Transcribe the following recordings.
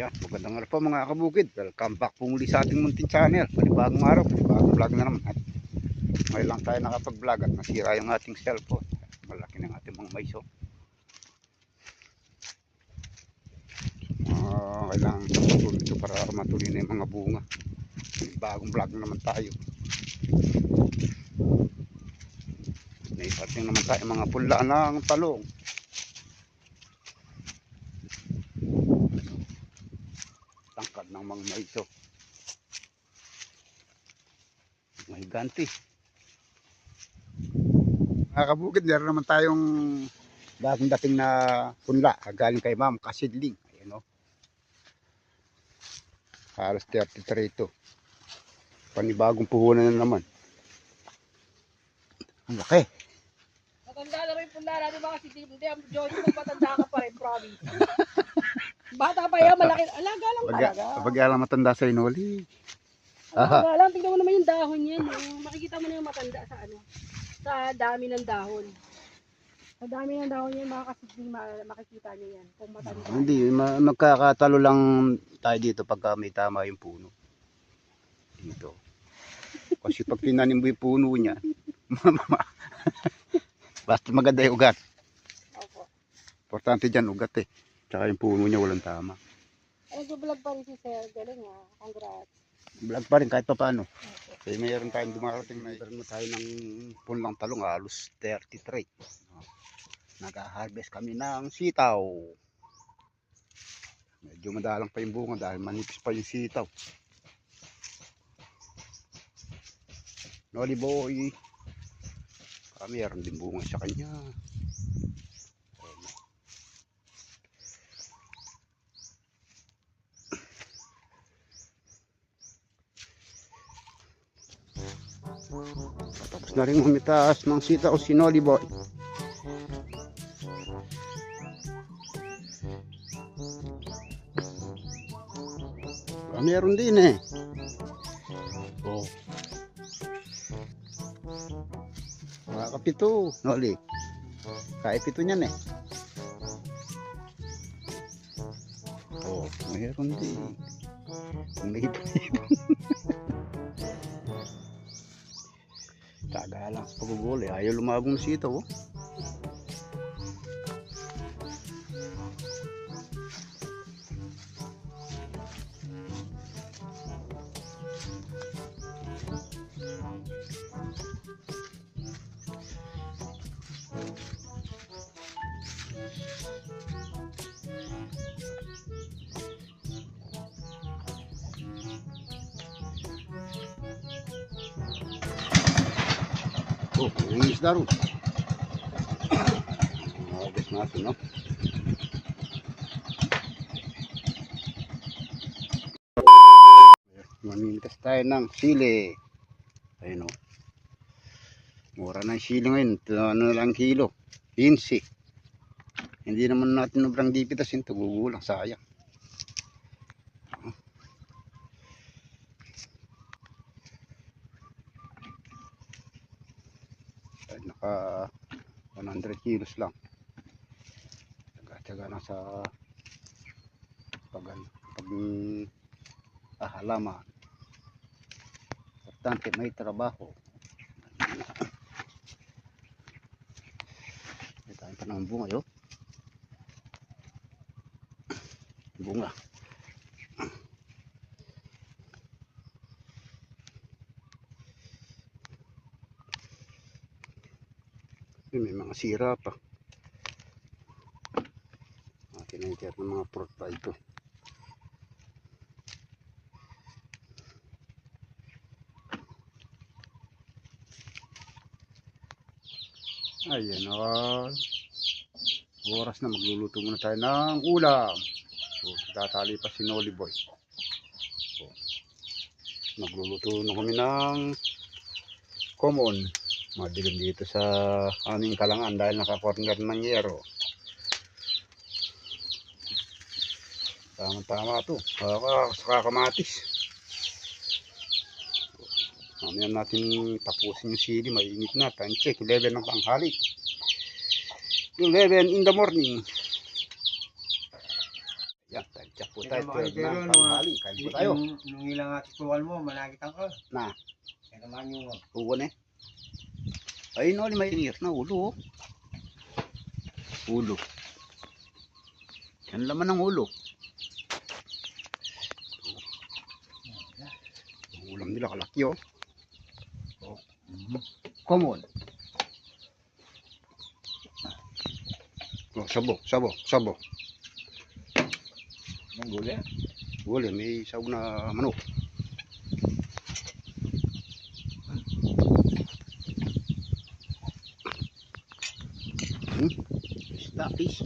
Ayan, magandang araw po mga kabukid. Welcome back po muli sa ating munting channel. Panibagong araw, panibagong vlog na naman. At ngayon lang tayo nakapag-vlog at nasira yung ating cellphone. Malaki ng ating mga maiso. Kailangan patuloy ito para matuloy na yung mga bunga. Bagong vlog na naman tayo. Naipating naman tayo mga pula ng talong. Tangkad ng mga maiso. May ganti. Mga kabukid, meron naman tayong bagong dating na punla galing kay Ma'am Kasidling. Ayan o. Halos 33 ito. Panibagong puhunan na naman. Ang laki. Matanda na rin punla natin mga Kasidling. Hindi, Johnny, magpatanda ka pa rin, promise. Bata pa yan, malaki. Alaga lang talaga. Kapag alam matanda sa inuli. Alaga lang, tingnan mo naman yung dahon yan. Makikita mo na yung matanda sa ano. Sa dami ng dahon. Sa dami ng dahon yan, mga Kasidling, makikita nyo yan. Kung matanda. Hindi, magkakatalo lang tayo dito pagka may tama yung puno. Dito. Kasi pag tinanim mo yung puno niya, basta maganda yung ugat. Opo. Importante dyan ugat eh. Tsaka yung puno niya walang tama. Ay, nag-vlog pa rin si Sir. Galing ha. Congrats. Vlog pa rin kahit pa paano. Kaya mayroon tayong dumarating na meron tayo ng punlang talong halos 33. Nag-harvest kami ng sitaw. Medyo madalang pa yung bunga dahil manipis pa yung sitaw. Noli boy. Meron din bunga sa kanya. Tapos na rin humitas ng sitaw si Noli boy. Meron din eh. Oh. Makakapito, Noli. Kaya pito niyan eh. Oh, meron din. May ipon. Taga lang sa paguguli. Ayaw lumabong na sitaw. Oh. Oh, yung isda rin. Nakagas natin, no? Mamimitas tayo ng sili. Ayun, no? Mura na yung sili ngayon. Ano lang kilo? 15. Hindi naman natin sobrang dipitasin. Tugugulang, sayang. Naka 100 kilos lang. Taga-taga na sa halaman. Importante may trabaho. May tayo pa ng bunga yun. Bunga. May mga sira pa. Tinaiter ng mga fruit pa ito. Ayan, oras na, magluluto muna tayo ng ulam. Tatali pa si Noli boy. Magluluto na kami ng common. Madilim dito sa aming kalangan dahil naka-corner ng yero. Tama-tama ito. Sa kamatis. Mamaya natin tapusin yung sili. Mainit na. Time check. 11 ng tanghali. 11 in the morning. Yan. Time Tiyak po Kaya tayo, naman kayo, 12 pero na, nung, tanghali, kain po tayo. nung ilang atikuan mo, malakitan ka. Na, Kaya naman yung uwan eh. Ay, no, may inir na ulo, oh. Ulo. Yan laman ng ulo. Ulam nila kalaki, oh. Oh. Come on. Oh, sabo, sabo, sabo. ng gulay. Gulay, may sawag na manok. Isda, fish.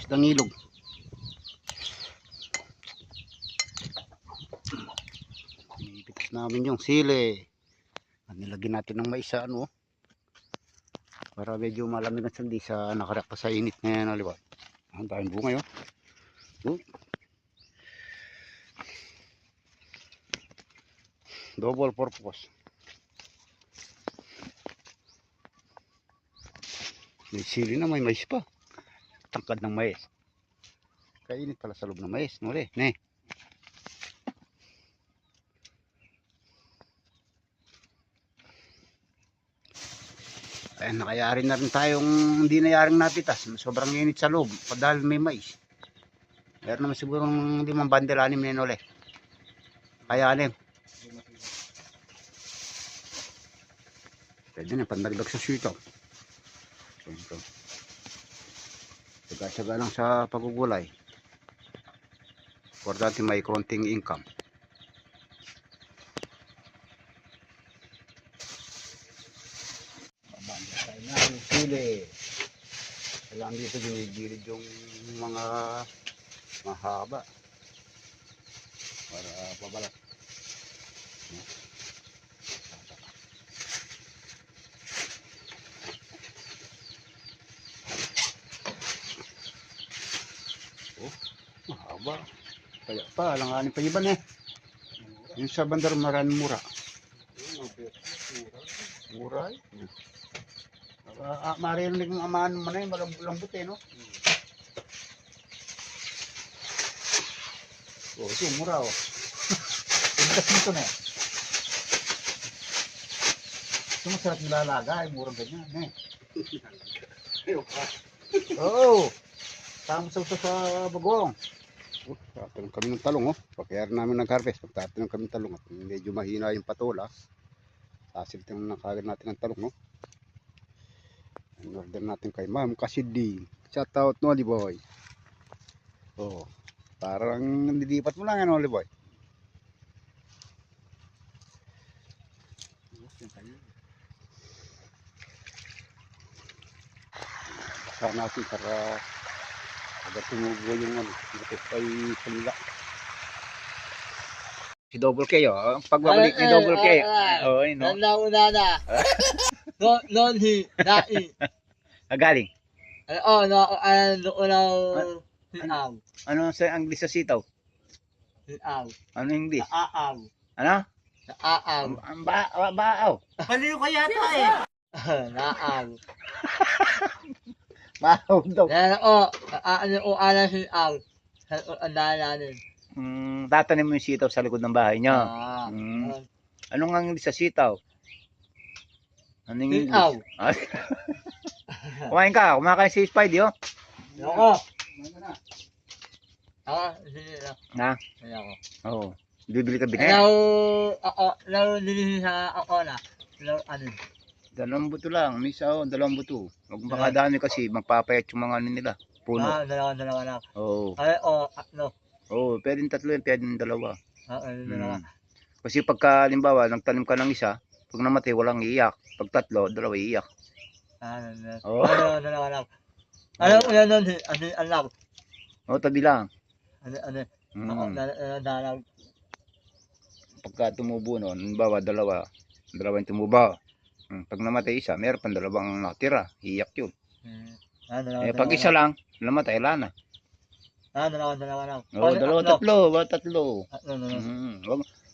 Isdang ilog. Ipitas namin yung sili. Nilagyan natin ng mais sa ano, para medyo malamig at sandi sa nakarak pa sa init ngayon, aliwa. Ang daming bunga yun. Double purpose. May sili na, may mais pa. Tangkad ng mais. Kainit pala sa loob ng mais. Nuli, ne. Kaya nakayari na rin tayong hindi nayaring napitas. Sobrang init sa loob. Dahil may mais. Meron naman siguro hindi man bandel anim na nuli. Kaya anim. Pwede na, pandagdag sa sitaw. So, tsaga-tsaga lang sa pagugulay. Importante may konting income. Mabanda tayo na yung sili. Kailangan dito ginigilid yung mga mahaba para pabalat. Oh, mahaba. Kaya pa, alanganin pa iban eh. Yung sa bandar maran mura. Mura eh. Marinig ng amaan mo na yun, malambot eh, no? Oh, ito, mura oh. Pagkas nito na eh. Ito masarap nilalaga eh, murang ganyan eh. Oo. Tama sa sa bagong. Tatanong kami ng talong, oh. Pagkayari namin nag-harvest. Tatanong kami ng talong at medyo mahina yung patola. Sasilitang nakagad natin ng talong, oh. In-order natin kay Ma'am Cassidy. Shout out no, Oliboy. Oh, parang nandilipat mo lang, ano, Oliboy. Baka natin para agad tumubo yung ano, ito ay salila. Si Double K, oh. Pagbabalik ni Double K. Oh, ayun, no. Nauna na. Nonhi, nai. Galing. Oo, unaw, hinaw. Ano sa English sa sitaw? Hinaw. Ano English? Naaw. Ano? Naaw. Ang baaw. Baliw ka yata eh. Naaw. Baaw daw. Ano hinaw. Ang nanin. Tatanim mo yung sitaw sa likod ng bahay niyo. Anong ang English sa sitaw? Ano yung English? Hinaw. Kumain ka, kumakain si Spidey, oh. Ako. Sige Na? na. Ako. Oo. Bibili ka binet? Nililihin sa ako na. Ano? Dalawang buto lang. May isa, oh, dalawang buto. Huwag makadami kasi, magpapayat yung mga ano nila. Puno. Dalawa lang. Oo. No. Oo, pwedeng tatlo yan, pwedeng dalawa. Dalawa. Kasi pagka, limbawa, nagtanim ka ng isa, pag namatay, walang iiyak. Pag tatlo, dalawa iiyak. Oo. Dalawa lang. Ano, alam. Oo, tabi lang. Dalaw. Pagka tumubo no, limbawa, dalawa yung tumubo. Pag namatay isa, meron pang dalawang nakatira. Iiyak yun. Pag isa lang, namatay, wala na. Dalawa lang. Oo, dalawa, tatlo.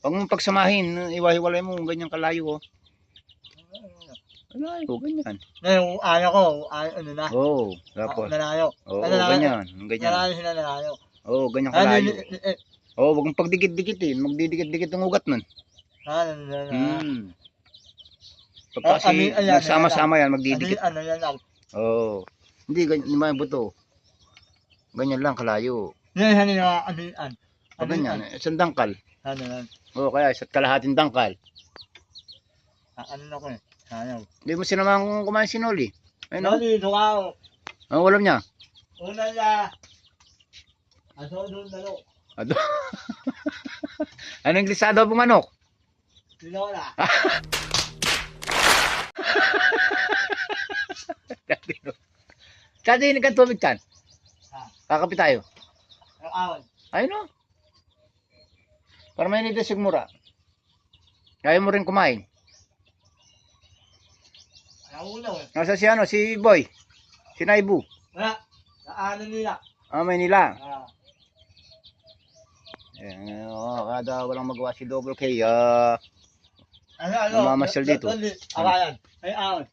Wag mong pagsamahin, iwahiwalay mo, ganyan kalayo, oh. Kalayo, ganyan. Ano ko, ano na. Oo, dapat. Nalayo. Oo, ganyan. Nalayo sila nalayo. Oo, ganyan Ano kalayo. yun? Oo, wag mong pagdikit-dikitin. Magdidikit-dikit ang ugat nun. Hmm. Pag kasi nagsama-sama yan, magdidikit. Ano yan lang? Oo. Hindi, ganyan, hindi may buto. Ganyan lang, kalayo. Yan, ano yan? Pag ganyan, isang dangkal. Ano yan? Oo, kaya isa't kalahating dangkal. Ano na ko eh? Ano? Hindi mo sinamang kumain sinoli. Ayun o. Dito ka ako. Ang ulam niya. Una niya. Aso doon dalo. Ado. Anong glisado po manok? Tinola. Kaya hindi ka tubig kan? Kakapit tayo. Ang awan. Ayun o. Para may nito sigmura. Kaya mo rin kumain. Ang una eh. Nasa si ano, si Boy. Si Naibu. Wala. Ano nila? Ah, Maynila. Ah. Kada walang magawa si Double K. Ano? Namamasyal dito. Awayan. Ay awan.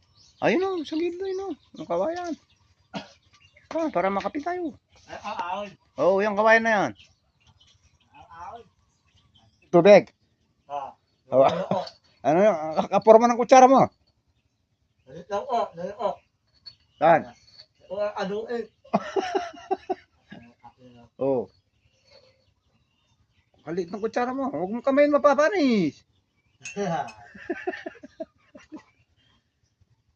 Ayun o, sa gilid yun o. Ang kawayan. Para makapit tayo. Ay awan. Oo, yung kawayan na yan. Awan. Tubig. Ah. Awa. Ano yung kaporma ng kutsara mo? Nalo. Saan? Ano eh? Oo. Kalit ng kutsara mo. Huwag mong kamayin mapapanis.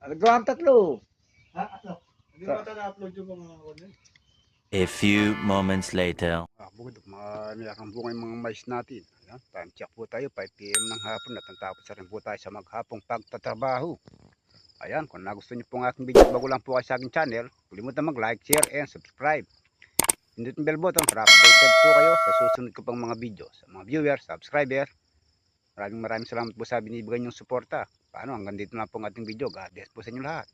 Nagawa ang tatlo. Hindi ba ito na-upload yung mga ano? A few moments later. Bukod, mayroong bunga yung mga mais natin. Ayan, time check po tayo, 5 PM ng hapon at natapos na rin po tayo sa maghapong pagtatrabaho. Ayan, kung nagustuhan niyo po ang aking video, bago lang po kayo sa aking channel, kalimutan mag-like, share, and subscribe. Pindut yung bell button para updated po kayo sa susunod ko pang mga video. Sa mga viewers, subscriber, maraming salamat po sa binibigay niyong suporta. Paano, hanggang dito na po ang ating video. God bless po sa inyo lahat.